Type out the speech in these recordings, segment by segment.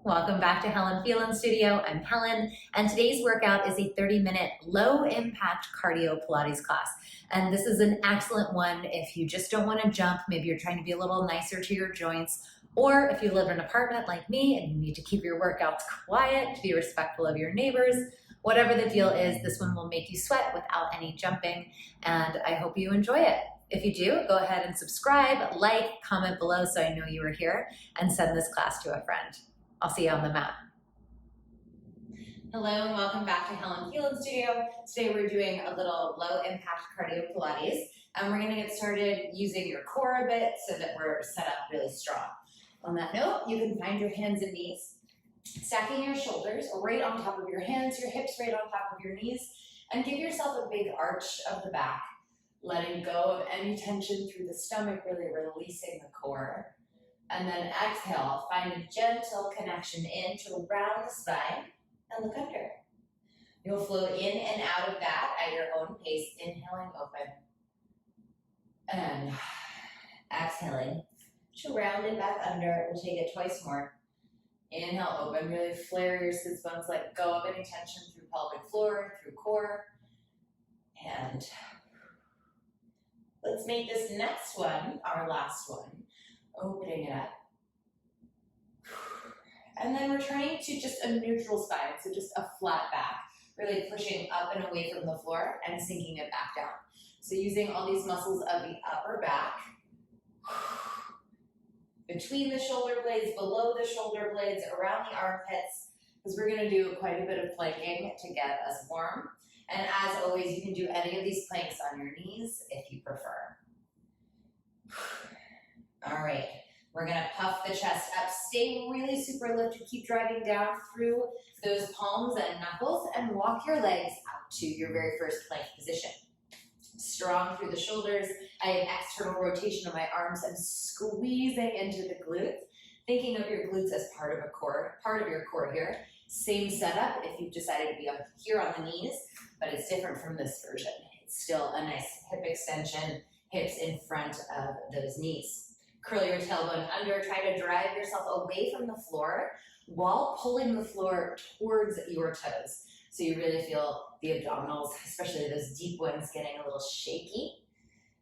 Welcome back to Helen Phelan Studio. I'm Helen, and today's workout is a 30-minute low-impact cardio Pilates class. And this is an excellent one if you just don't want to jump, maybe you're trying to be a little nicer to your joints, or if you live in an apartment like me and you need to keep your workouts quiet, to be respectful of your neighbors. Whatever the deal is, this one will make you sweat without any jumping, and I hope you enjoy it. If you do, go ahead and subscribe, like, comment below so I know you were here, and send this class to a friend. I'll see you on the mat. Hello and welcome back to Helen Phelan Studio. Today we're doing a little low impact cardio Pilates, and we're gonna get started using your core a bit so that we're set up really strong. On that note, you can find your hands and knees, stacking your shoulders right on top of your hands, your hips right on top of your knees, and give yourself a big arch of the back, letting go of any tension through the stomach, really releasing the core. And then exhale, find a gentle connection in to round the spine and look under. You'll flow in and out of that at your own pace, inhaling open. And exhaling to round it back under. We'll take it twice more. Inhale, open, really flare your sits bones, let go of any tension through pelvic floor, through core. And let's make this next one our last one. Opening it up. And then returning to just a neutral spine, so just a flat back, really pushing up and away from the floor and sinking it back down. So using all these muscles of the upper back, between the shoulder blades, below the shoulder blades, around the armpits, because we're gonna do quite a bit of planking to get us warm. And as always, you can do any of these planks on your knees if you prefer. All right, we're gonna puff the chest up, stay really super lifted, keep driving down through those palms and knuckles, and walk your legs out to your very first plank position. Strong through the shoulders. I have external rotation of my arms. I'm squeezing into the glutes, thinking of your glutes as part of your core here. Same setup if you've decided to be up here on the knees, but it's different from this version. It's still a nice hip extension, hips in front of those knees. Curl your tailbone under, try to drive yourself away from the floor while pulling the floor towards your toes. So you really feel the abdominals, especially those deep ones, getting a little shaky.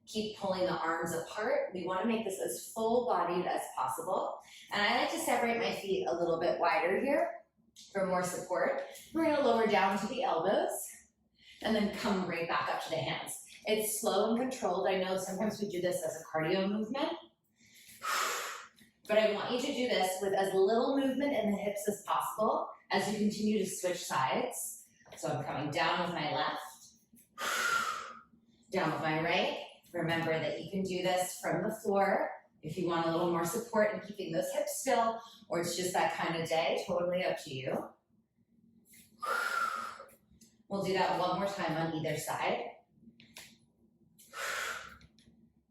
Keep pulling the arms apart. We want to make this as full-bodied as possible. And I like to separate my feet a little bit wider here for more support. We're going to lower down to the elbows and then come right back up to the hands. It's slow and controlled. I know sometimes we do this as a cardio movement, but I want you to do this with as little movement in the hips as possible as you continue to switch sides. So I'm coming down with my left, down with my right. Remember that you can do this from the floor if you want a little more support in keeping those hips still, or it's just that kind of day, totally up to you. We'll do that one more time on either side.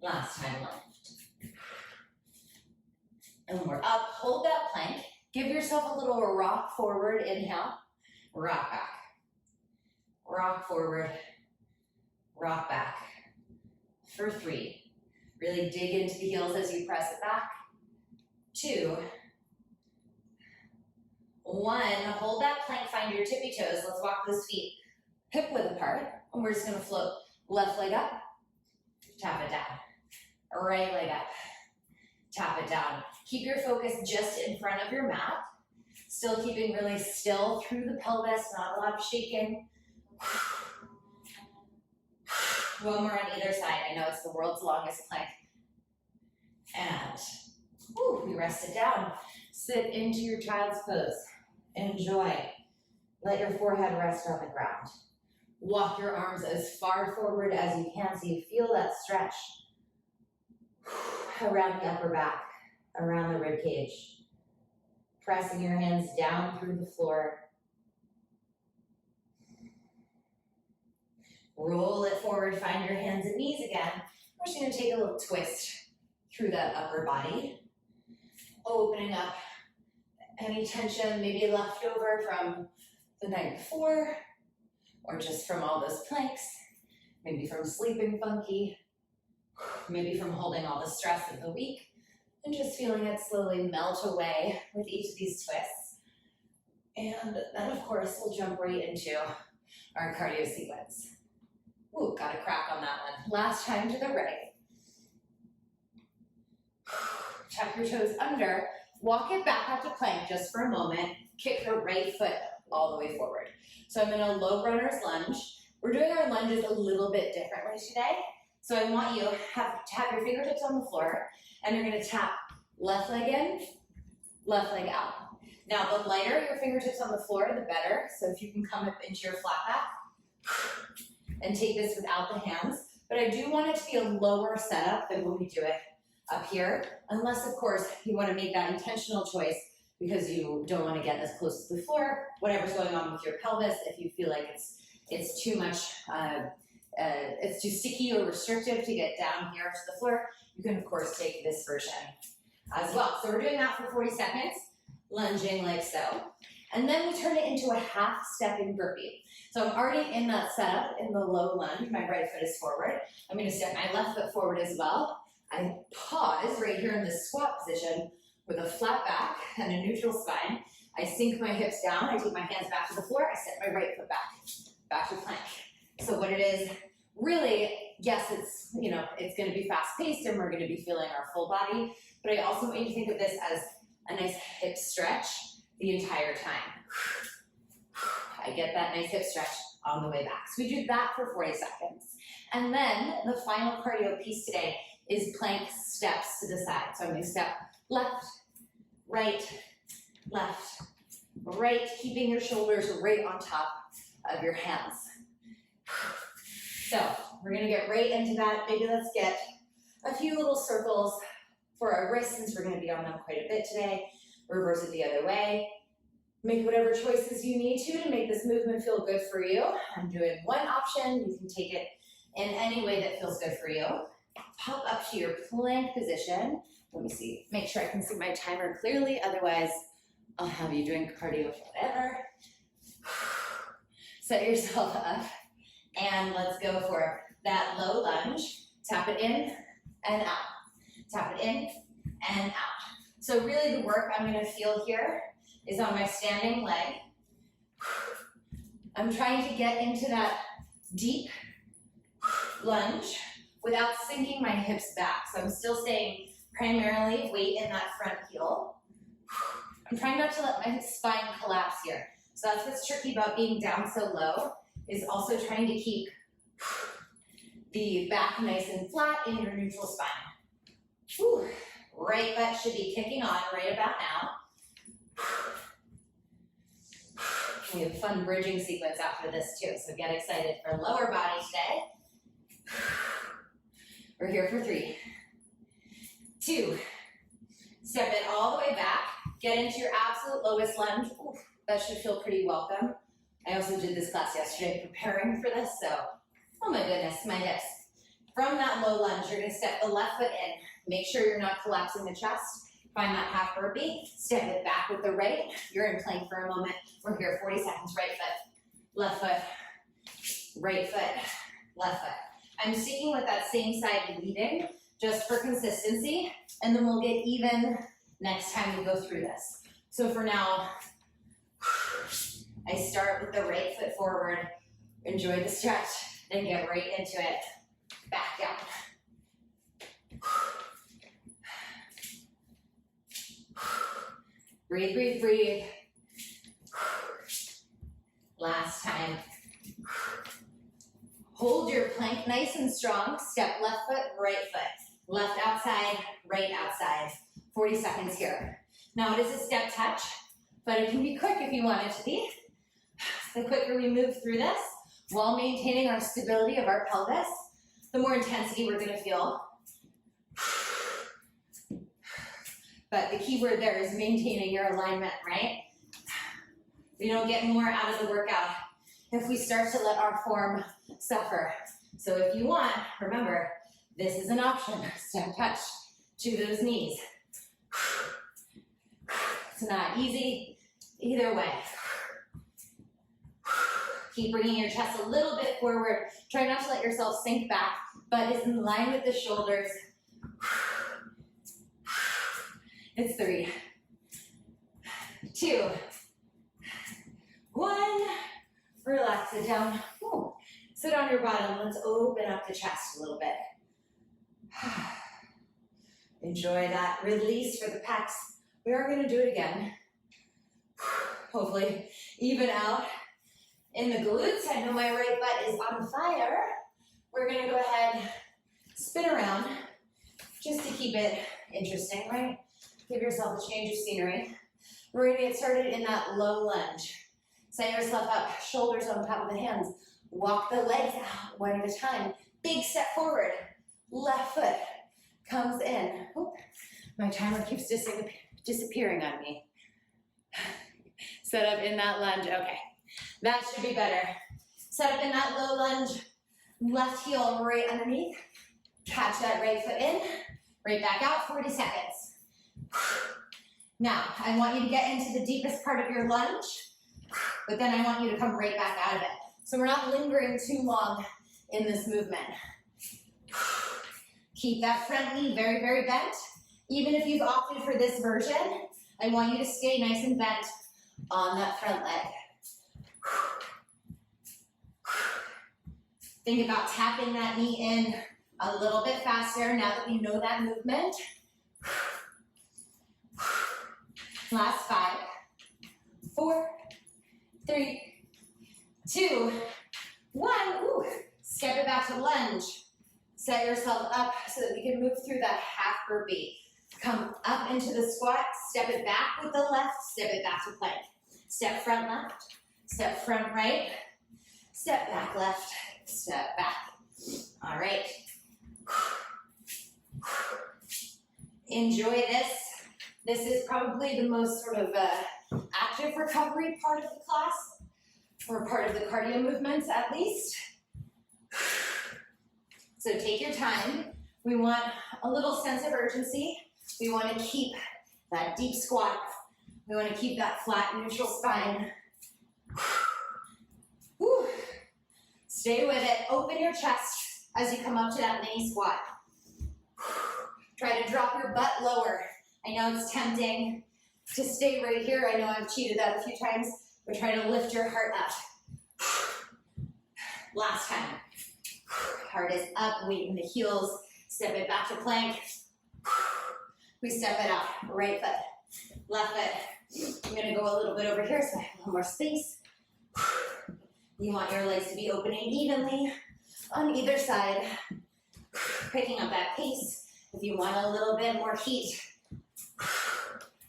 Last time left. And we're up, hold that plank. Give yourself a little rock forward, inhale, rock back. Rock forward, rock back. For 3. Really dig into the heels as you press it back. 2, 1, hold that plank, find your tippy toes. Let's walk those feet hip width apart. And we're just gonna float left leg up, tap it down. Right leg up, tap it down. Keep your focus just in front of your mat. Still keeping really still through the pelvis, not a lot of shaking. One more on either side. I know it's the world's longest plank. And we rest it down. Sit into your child's pose. Enjoy. Let your forehead rest on the ground. Walk your arms as far forward as you can so you feel that stretch around the upper back, around the rib cage. Pressing your hands down through the floor. Roll it forward, find your hands and knees again. We're just gonna take a little twist through that upper body. Opening up any tension maybe left over from the night before, or just from all those planks, maybe from sleeping funky, maybe from holding all the stress of the week, and just feeling it slowly melt away with each of these twists. And then of course, we'll jump right into our cardio sequence. Ooh, got a crack on that one. Last time to the right. Tuck your toes under, walk it back up to plank just for a moment, kick your right foot all the way forward. So I'm in a low runner's lunge. We're doing our lunges a little bit differently today. So I want you to have your fingertips on the floor, and you're gonna tap left leg in, left leg out. Now the lighter your fingertips on the floor, the better. So if you can come up into your flat back and take this without the hands. But I do want it to be a lower setup than when we do it up here, unless of course you want to make that intentional choice because you don't want to get as close to the floor, whatever's going on with your pelvis. If you feel like it's too much, it's too sticky or restrictive to get down here to the floor, you can of course take this version as well. So we're doing that for 40 seconds, lunging like so. And then we turn it into a half stepping burpee. So I'm already in that setup in the low lunge. My right foot is forward. I'm going to step my left foot forward as well. I pause right here in this squat position with a flat back and a neutral spine. I sink my hips down. I take my hands back to the floor. I step my right foot back to plank. So what it is, really, yes, it's going to be fast paced and we're going to be feeling our full body. But I also want you to think of this as a nice hip stretch the entire time. I get that nice hip stretch on the way back. So we do that for 40 seconds. And then the final cardio piece today is plank steps to the side. So I'm going to step left, right, keeping your shoulders right on top of your hands. So we're going to get right into that. Maybe let's get a few little circles for our wrists since we're going to be on them quite a bit today. Reverse it the other way. Make whatever choices you need to make this movement feel good for you. I'm doing one option. You can take it in any way that feels good for you. Pop up to your plank position. Let me see, make sure I can see my timer clearly. Otherwise, I'll have you doing cardio forever. Set yourself up and let's go for that low lunge. Tap it in and out. Tap it in and out. So really the work I'm going to feel here is on my standing leg. I'm trying to get into that deep lunge without sinking my hips back. So I'm still staying primarily weight in that front heel. I'm trying not to let my spine collapse here. So that's what's tricky about being down so low, is also trying to keep the back nice and flat in your neutral spine. Whew. Right butt should be kicking on right about now. We have a fun bridging sequence after this too, so get excited for lower body today. We're here for 3, 2, step it all the way back, get into your absolute lowest lunge. Ooh, that should feel pretty welcome. I also did this class yesterday preparing for this, so, oh my goodness, my hips. From that low lunge, you're gonna step the left foot in. Make sure you're not collapsing the chest. Find that half burpee, step it back with the right. You're in plank for a moment. We're here, 40 seconds, right foot, left foot, right foot, left foot. I'm sticking with that same side leading, just for consistency, and then we'll get even next time we go through this. So for now, I start with the right foot forward, enjoy the stretch, and get right into it. Back down. Breathe, breathe, breathe. Last time. Hold your plank nice and strong. Step left foot, right foot. Left outside, right outside. 40 seconds here. Now it is a step touch, but it can be quick if you want it to be. The quicker we move through this, while maintaining our stability of our pelvis, the more intensity we're gonna feel. But the key word there is maintaining your alignment, right? We don't get more out of the workout if we start to let our form suffer. So if you want, remember, this is an option. Step touch to those knees. It's not easy either way. Keep bringing your chest a little bit forward. Try not to let yourself sink back, but it's in line with the shoulders. It's 3, 2, Relax it down. Ooh. Sit on your bottom. Let's open up the chest a little bit. Enjoy that release for the pecs. We are going to do it again. Hopefully even out in the glutes. I know my right butt is on fire. We're going to go ahead, spin around just to keep it interesting, right? Give yourself a change of scenery. We're going to get started in that low lunge. Set yourself up, shoulders on top of the hands. Walk the legs out one at a time. Big step forward. Left foot comes in. Oop, my timer keeps disappearing on me. Set up in that lunge. Okay, that should be better. Set up in that low lunge. Left heel right underneath. Catch that right foot in. Right back out, 40 seconds. Now, I want you to get into the deepest part of your lunge, but then I want you to come right back out of it. So we're not lingering too long in this movement. Keep that front knee very, very bent. Even if you've opted for this version, I want you to stay nice and bent on that front leg. Think about tapping that knee in a little bit faster now that we know that movement. Last 5, 4, 3, 2, 1. Ooh. Step it back to lunge. Set yourself up so that we can move through that half burpee. Come up into the squat, step it back with the left, step it back to plank. Step front left, step front right, step back left, step back. All right. Enjoy this. This is probably the most sort of active recovery part of the class, or part of the cardio movements at least. So take your time. We want a little sense of urgency. We want to keep that deep squat. We want to keep that flat neutral spine. Whew. Stay with it. Open your chest as you come up to that mini squat. Try to drop your butt lower. I know it's tempting to stay right here. I know I've cheated that a few times, but try to lift your heart up. Last time. Heart is up, weight in the heels. Step it back to plank. We step it up. Right foot, left foot. I'm gonna go a little bit over here so I have a little more space. You want your legs to be opening evenly on either side. Picking up that pace. If you want a little bit more heat,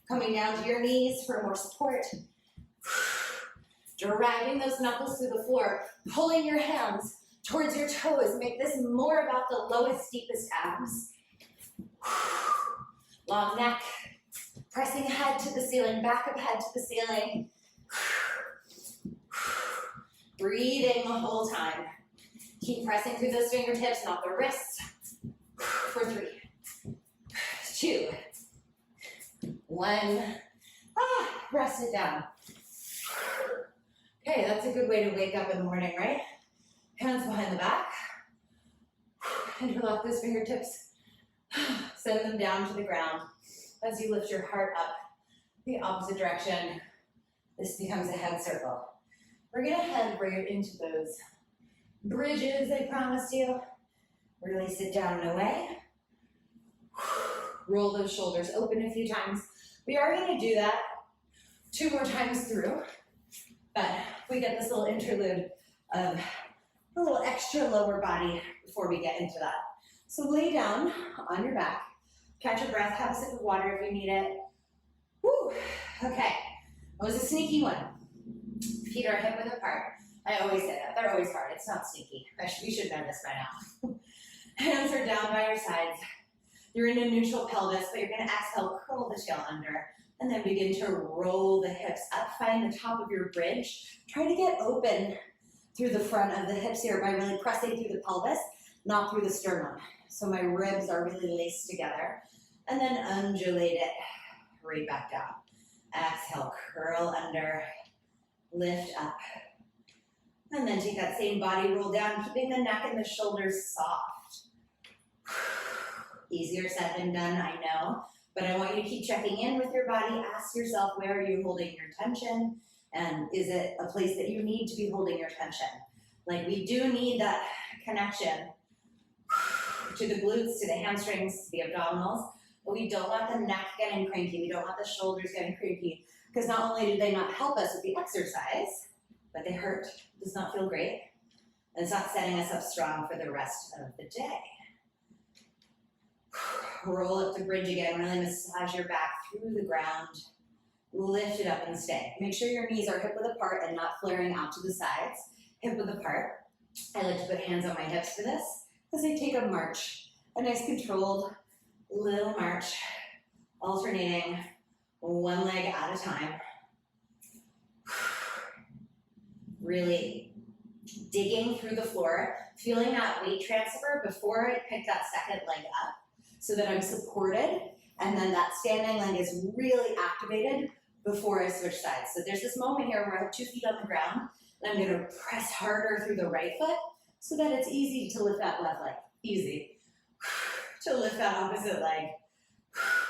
coming down to your knees for more support. Dragging those knuckles through the floor, pulling your hands towards your toes. Make this more about the lowest, deepest abs. Long neck, pressing head to the ceiling, back of head to the ceiling. Breathing the whole time. Keep pressing through those fingertips, not the wrists. For 3, 2, 1. Rest it down. Okay, that's a good way to wake up in the morning, right? Hands behind the back. Interlock those fingertips. Send them down to the ground. As you lift your heart up the opposite direction, this becomes a head circle. We're gonna head right into those bridges I promised you. Release it down and away. Roll those shoulders open a few times. We are gonna do that 2 more times through, but we get this little interlude of a little extra lower body before we get into that. So lay down on your back, catch your breath, have a sip of water if you need it. Woo. Okay, that was a sneaky one. Feet are hip width apart. I always say that, they're always hard, it's not sneaky. We should know this by now. Hands are down by your sides. You're in a neutral pelvis, but you're gonna exhale, curl the tail under, and then begin to roll the hips up. Find the top of your bridge. Try to get open through the front of the hips here by really pressing through the pelvis, not through the sternum. So my ribs are really laced together. And then undulate it right back down. Exhale, curl under, lift up. And then take that same body roll down, keeping the neck and the shoulders soft. Easier said than done, I know. But I want you to keep checking in with your body. Ask yourself, where are you holding your tension? And is it a place that you need to be holding your tension? Like, we do need that connection to the glutes, to the hamstrings, to the abdominals, but we don't want the neck getting cranky. We don't want the shoulders getting cranky, because not only do they not help us with the exercise, but they hurt. It does not feel great. And it's not setting us up strong for the rest of the day. Roll up the bridge again, really massage your back through the ground. Lift it up and stay. Make sure your knees are hip width apart and not flaring out to the sides. Hip width apart. I like to put hands on my hips for this, because I take a march, a nice controlled little march, alternating one leg at a time. Really digging through the floor, feeling that weight transfer before I pick that second leg up, so that I'm supported, and then that standing leg is really activated before I switch sides. So there's this moment here where I have 2 feet on the ground, and I'm gonna press harder through the right foot, so that it's easy to lift that left leg. Easy to lift that opposite leg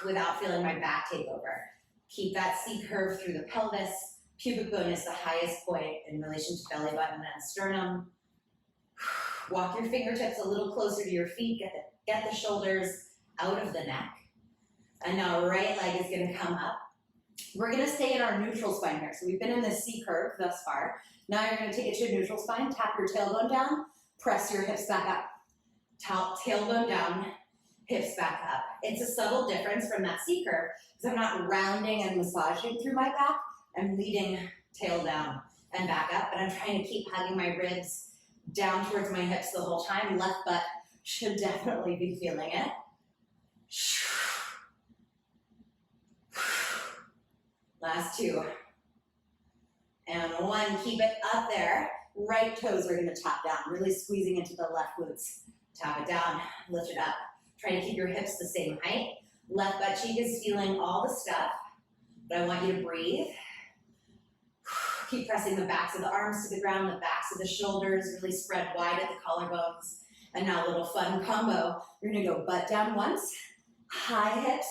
without feeling my back take over. Keep that C curve through the pelvis. Pubic bone is the highest point in relation to belly button and sternum. Walk your fingertips a little closer to your feet. Get the shoulders out of the neck. And now right leg is gonna come up. We're gonna stay in our neutral spine here. So we've been in the C curve thus far. Now you're gonna take it to a neutral spine, tap your tailbone down, press your hips back up. Tailbone down, hips back up. It's a subtle difference from that C curve, because I'm not rounding and massaging through my back. I'm leading tail down and back up, but I'm trying to keep hugging my ribs down towards my hips the whole time. Left butt should definitely be feeling it. Last 2. And 1, keep it up there. Right toes are gonna tap down, really squeezing into the left glutes. Tap it down, lift it up. Try to keep your hips the same height. Left butt cheek is feeling all the stuff, but I want you to breathe. Keep pressing the backs of the arms to the ground, the backs of the shoulders, really spread wide at the collarbones. And now a little fun combo. You're gonna go butt down once, high hips,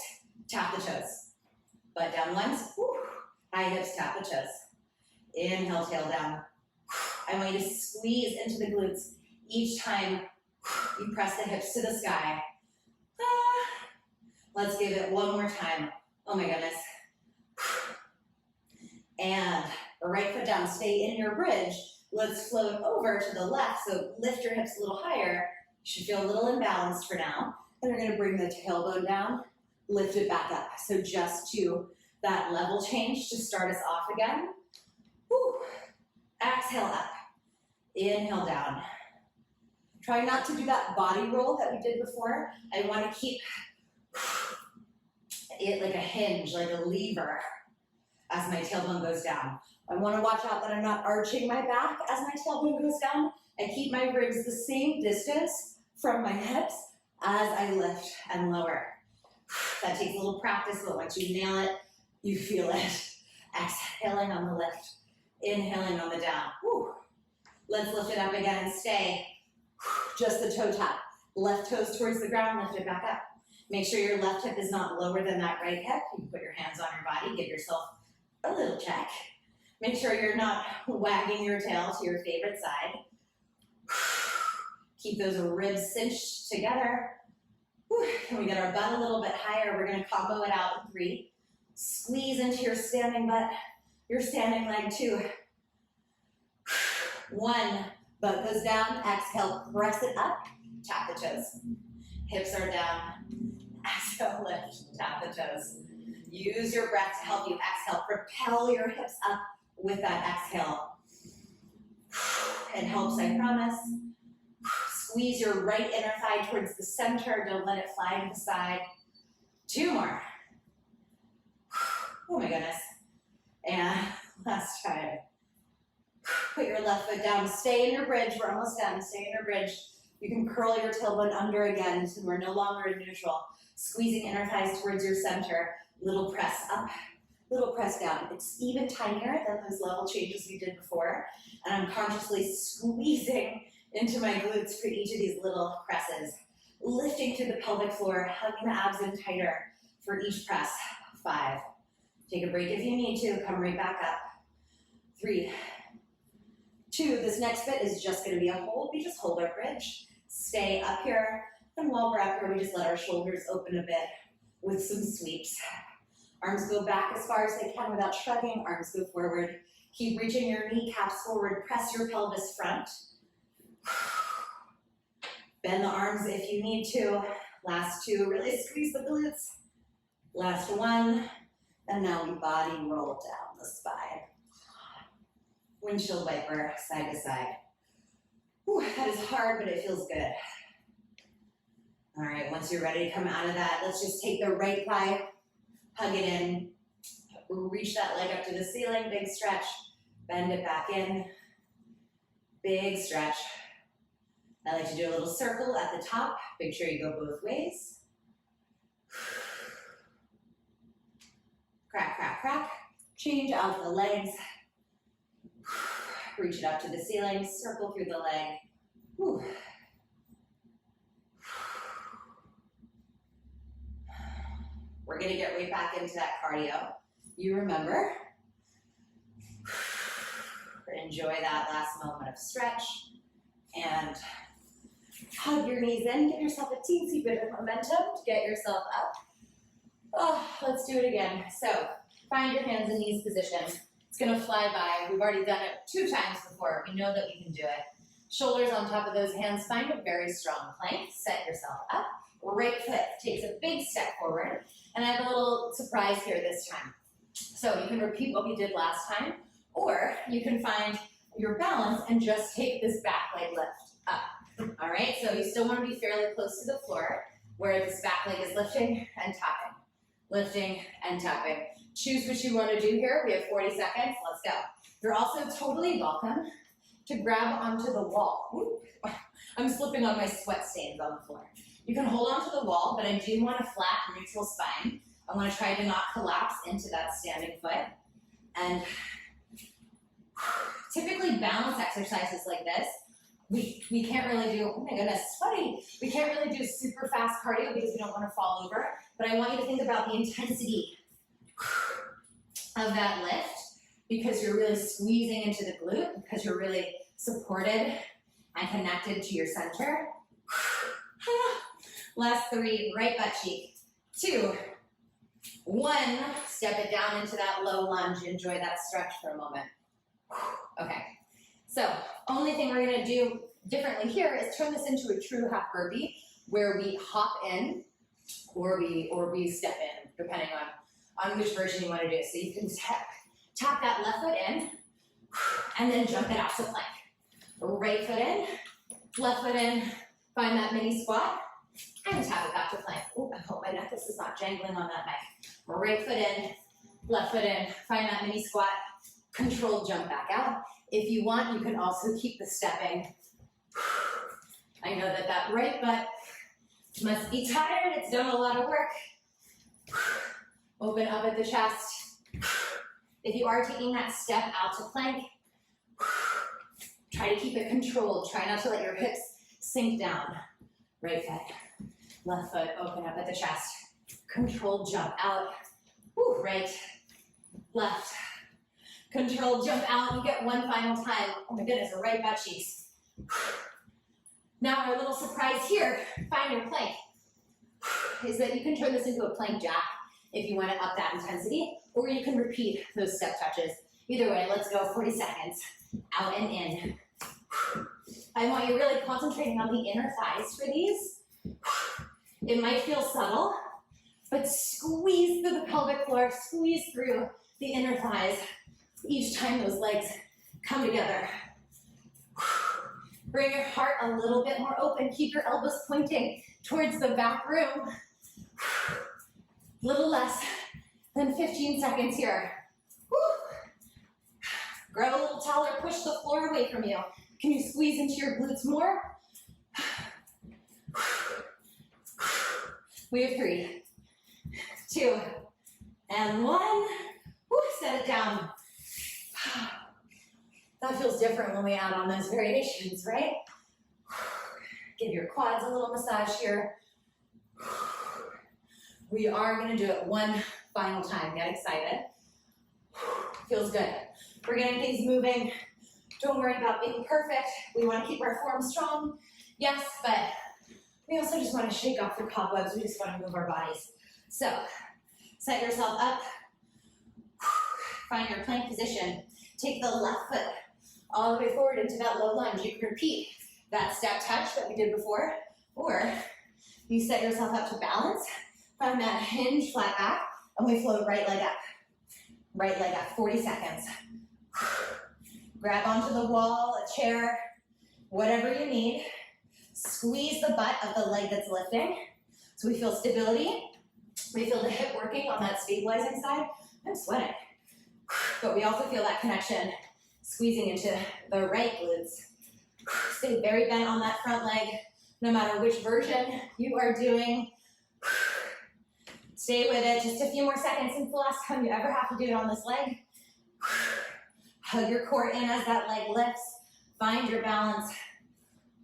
tap the toes. Butt down once, high hips, tap the toes. Inhale, tail down. I want you to squeeze into the glutes each time you press the hips to the sky. Let's give it one more time. Oh my goodness. And right foot down, stay in your bridge. Let's float over to the left, so lift your hips a little higher. You should feel a little imbalanced for now. And we're gonna bring the tailbone down, lift it back up. So just to that level change to start us off again. Woo. Exhale up, inhale down. Try not to do that body roll that we did before. I wanna keep it like a hinge, like a lever as my tailbone goes down. I wanna watch out that I'm not arching my back as my tailbone goes down. I keep my ribs the same distance from my hips as I lift and lower. That takes a little practice, but once you nail it, you feel it. Exhaling on the lift, inhaling on the down. Whew. Let's lift it up again and stay. Just the toe tap. Left toes towards the ground, lift it back up. Make sure your left hip is not lower than that right hip. You can put your hands on your body, give yourself a little check. Make sure you're not wagging your tail to your favorite side. Keep those ribs cinched together. Can we get our butt a little bit higher? We're gonna combo it out in 3. Squeeze into your standing butt, your standing leg 2. 1, butt goes down, exhale, press it up, tap the toes. Hips are down, exhale, lift, tap the toes. Use your breath to help you exhale. Propel your hips up with that exhale. It helps, I promise. Squeeze your right inner thigh towards the center. Don't let it fly to the side. 2 more. Oh my goodness. And last time. Put your left foot down. Stay in your bridge. We're almost done. Stay in your bridge. You can curl your tailbone under again so we're no longer in neutral. Squeezing inner thighs towards your center. Little press up, little press down. It's even tinier than those level changes we did before. And I'm consciously squeezing into my glutes for each of these little presses. Lifting through the pelvic floor, hugging the abs in tighter for each press. 5. Take a break if you need to, come right back up. 3, 2. This next bit is just going to be a hold. We just hold our bridge, stay up here, and while we're up here, we just let our shoulders open a bit with some sweeps. Arms go back as far as they can without shrugging. Arms go forward. Keep reaching your kneecaps forward. Press your pelvis front. Bend the arms if you need to. Last 2, really squeeze the glutes. Last 1, and now we body roll down the spine. Windshield wiper, side to side. Whew, that is hard, but it feels good. All right, once you're ready to come out of that, let's just take the right thigh, hug it in, reach that leg up to the ceiling, big stretch, bend it back in, big stretch. I like to do a little circle at the top. Make sure you go both ways. Crack, crack, crack. Change out the legs. Reach it up to the ceiling, circle through the leg. Whew. We're gonna get right back into that cardio. You remember. Enjoy that last moment of stretch and hug your knees in. Give yourself a teensy bit of momentum to get yourself up. Oh, let's do it again. So find your hands in knees position. It's gonna fly by. We've already done it 2 times before. We know that we can do it. Shoulders on top of those hands. Find a very strong plank. Set yourself up. Right foot takes a big step forward. And I have a little surprise here this time. So you can repeat what we did last time, or you can find your balance and just take this back leg lift up. All right, so you still want to be fairly close to the floor where this back leg is lifting and tapping. Lifting and tapping. Choose what you want to do here. We have 40 seconds. Let's go. You're also totally welcome to grab onto the wall. Ooh, I'm slipping on my sweat stains on the floor. You can hold onto the wall, but I do want a flat, neutral spine. I want to try to not collapse into that standing foot. And typically balance exercises like this, we can't really do, oh my goodness, sweaty. We can't really do super fast cardio because we don't want to fall over. But I want you to think about the intensity of that lift because you're really squeezing into the glute, because you're really supported and connected to your center. Last 3, right butt cheek. 2, 1, step it down into that low lunge. Enjoy that stretch for a moment. Okay, so only thing we're gonna do differently here is turn this into a true half burpee where we hop in or we step in, depending on which version you wanna do. So you can tap that left foot in and then jump it out to plank. Right foot in, left foot in, find that mini squat, and tap it back to plank. Oh, I hope my necklace is not jangling on that mic. Right foot in, left foot in, find that mini squat, controlled jump back out. If you want, you can also keep the stepping. I know that right butt must be tired. It's done a lot of work. Open up at the chest. If you are taking that step out to plank, try to keep it controlled. Try not to let your hips sink down. Right foot, left foot, open up at the chest. Controlled jump out. Woo, right, left. Controlled jump out. You get 1 final time. Oh my goodness, the right butt cheeks. Now our little surprise here, find your plank, is that you can turn this into a plank jack if you want to up that intensity, or you can repeat those step touches. Either way, let's go 40 seconds. Out and in. I want you really concentrating on the inner thighs for these. It might feel subtle, but squeeze through the pelvic floor, squeeze through the inner thighs each time those legs come together. Bring your heart a little bit more open. Keep your elbows pointing towards the back room. Little less than 15 seconds here. Grow a little taller, push the floor away from you. Can you squeeze into your glutes more? We have 3, 2, and 1. Woo, set it down. That feels different when we add on those variations, right? Give your quads a little massage here. We are gonna do it 1 final time. Get excited. Feels good. We're getting things moving. Don't worry about being perfect. We want to keep our form strong. Yes, but we also just want to shake off the cobwebs. We just want to move our bodies. So, set yourself up. Find your plank position. Take the left foot all the way forward into that low lunge. You can repeat that step touch that we did before, or you set yourself up to balance. Find that hinge, flat back, and we float right leg up. Right leg up, 40 seconds. Grab onto the wall, a chair, whatever you need. Squeeze the butt of the leg that's lifting. So we feel stability. We feel the hip working on that stabilizing side. I'm sweating. But we also feel that connection squeezing into the right glutes. Stay very bent on that front leg, no matter which version you are doing. Stay with it, just a few more seconds since the last time you ever have to do it on this leg. Hug your core in as that leg lifts. Find your balance.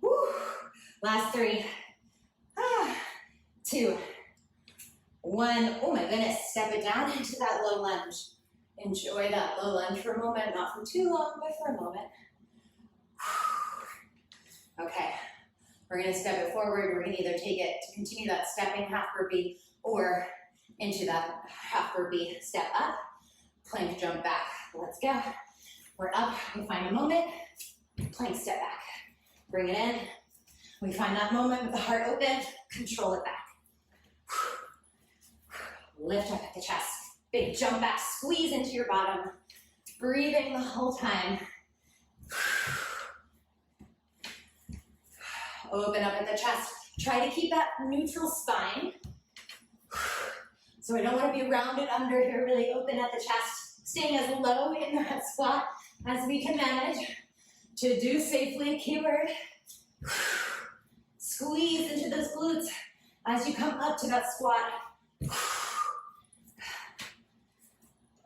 Woo. Last 3, 2, 1. Oh my goodness, step it down into that low lunge. Enjoy that low lunge for a moment, not for too long, but for a moment. Okay, we're gonna step it forward. We're gonna either take it to continue that stepping half burpee or into that half burpee step up, plank jump back. Let's go. We're up, we find a moment, plank step back. Bring it in. We find that moment with the heart open, control it back. Lift up at the chest. Big jump back, squeeze into your bottom. Breathing the whole time. Open up at the chest. Try to keep that neutral spine. So I don't want to be rounded under here, really open at the chest. Staying as low in that squat as we can manage. To do safely, keyword. Squeeze into those glutes as you come up to that squat.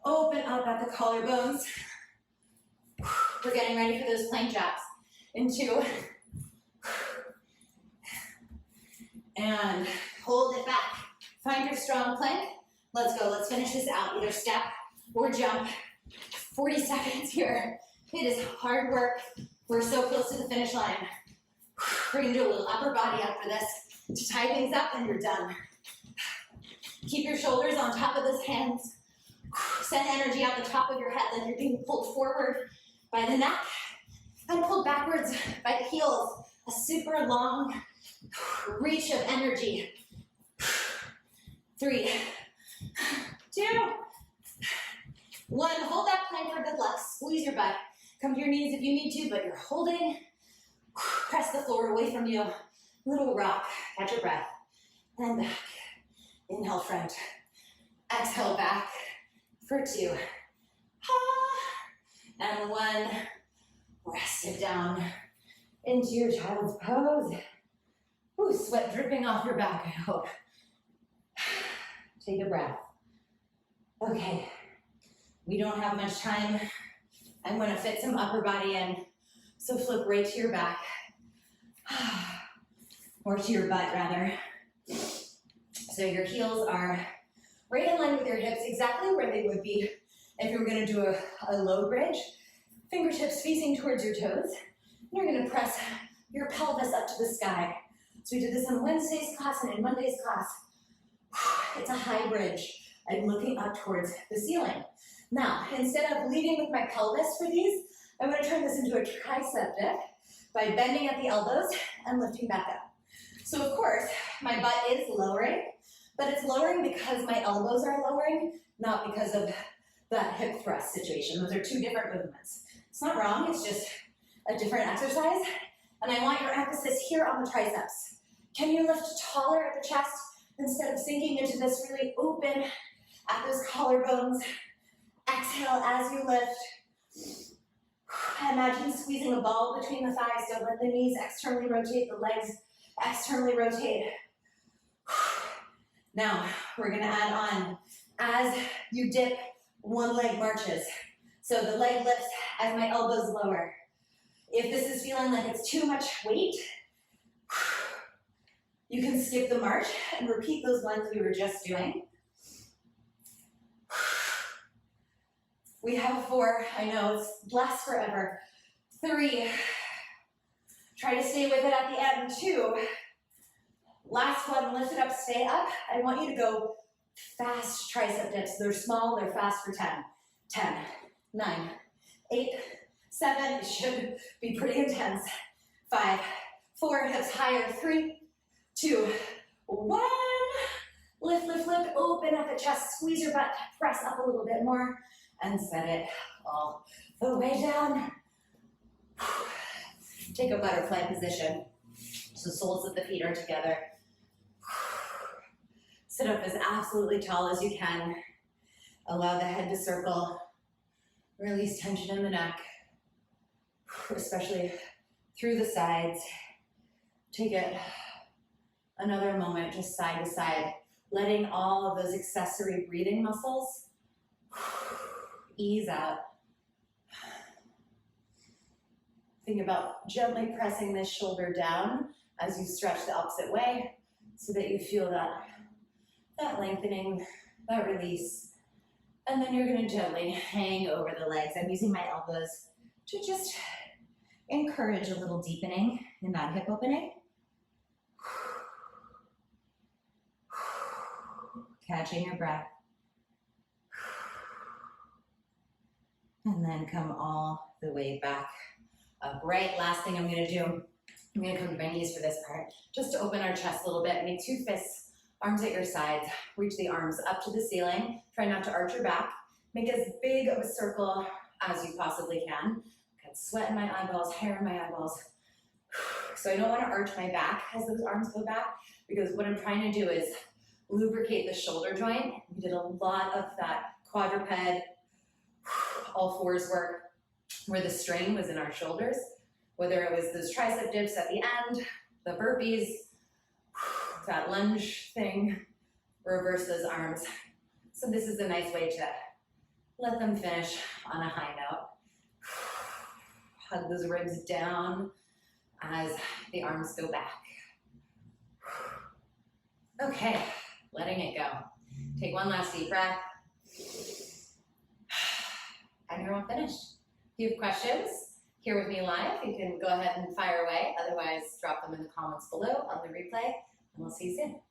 Open up at the collarbones. We're getting ready for those plank jabs. In 2. And hold it back. Find your strong plank. Let's go. Let's finish this out. Either step or jump. 40 seconds here. It is hard work. We're so close to the finish line. We're going to do a little upper body after this to tie things up, and you're done. Keep your shoulders on top of those hands. Send energy out the top of your head like you're being pulled forward by the neck and pulled backwards by the heels. A super long reach of energy. 3, 2, 1. Hold that plank for good luck. Squeeze your butt. Come to your knees if you need to, but you're holding. Press the floor away from you. Little rock. Catch your breath. And back. Inhale front. Exhale back. For 2. And 1. Rest it down into your child's pose. Ooh, sweat dripping off your back, I hope. Take a breath. Okay, we don't have much time. I'm gonna fit some upper body in. So flip right to your back. Or to your butt, rather. So your heels are right in line with your hips, exactly where they would be if you were gonna do a low bridge. Fingertips facing towards your toes. And you're gonna press your pelvis up to the sky. So we did this in Wednesday's class and in Monday's class. It's a high bridge. I'm looking up towards the ceiling. Now, instead of leading with my pelvis for these, I'm gonna turn this into a tricep dip by bending at the elbows and lifting back up. So of course, my butt is lowering, but it's lowering because my elbows are lowering, not because of that hip thrust situation. Those are 2 different movements. It's not wrong, it's just a different exercise. And I want your emphasis here on the triceps. Can you lift taller at the chest instead of sinking into this really open at those collarbones? Exhale as you lift. Imagine squeezing a ball between the thighs. Don't let the knees externally rotate, the legs externally rotate. Now, we're gonna add on, as you dip, one leg marches. So the leg lifts as my elbows lower. If this is feeling like it's too much weight, you can skip the march and repeat those ones we were just doing. We have 4. I know it lasts forever. 3. Try to stay with it at the end. 2. Last one, lift it up, stay up. I want you to go fast tricep dips. They're small, they're fast for 10. 10, 9, 8, 7, it should be pretty intense. 5, 4, hips higher. 3, 2, 1. Lift, lift, lift, open at the chest, squeeze your butt, press up a little bit more, and set it all the way down. Take a butterfly position. So soles of the feet are together. Sit up as absolutely tall as you can. Allow the head to circle. Release tension in the neck, especially through the sides. Take it another moment, just side to side, letting all of those accessory breathing muscles ease out. Think about gently pressing this shoulder down as you stretch the opposite way so that you feel that lengthening, that release. And then you're gonna gently hang over the legs. I'm using my elbows to just encourage a little deepening in that hip opening. Catching your breath. And then come all the way back up. Right, last thing I'm gonna do, I'm gonna come to my knees for this part, just to open our chest a little bit. Make 2 fists, arms at your sides. Reach the arms up to the ceiling. Try not to arch your back. Make as big of a circle as you possibly can. Got sweat in my eyeballs, hair in my eyeballs. So I don't want to arch my back as those arms go back, because what I'm trying to do is lubricate the shoulder joint. We did a lot of that quadruped, all fours work, where the strain was in our shoulders, whether it was those tricep dips at the end, the burpees, that lunge thing, reverse those arms. So this is a nice way to let them finish on a high note. Hug those ribs down as the arms go back. Okay, letting it go. Take one last deep breath. And you're all finished. If you have questions, here with me live, you can go ahead and fire away. Otherwise, drop them in the comments below on the replay, and we'll see you soon.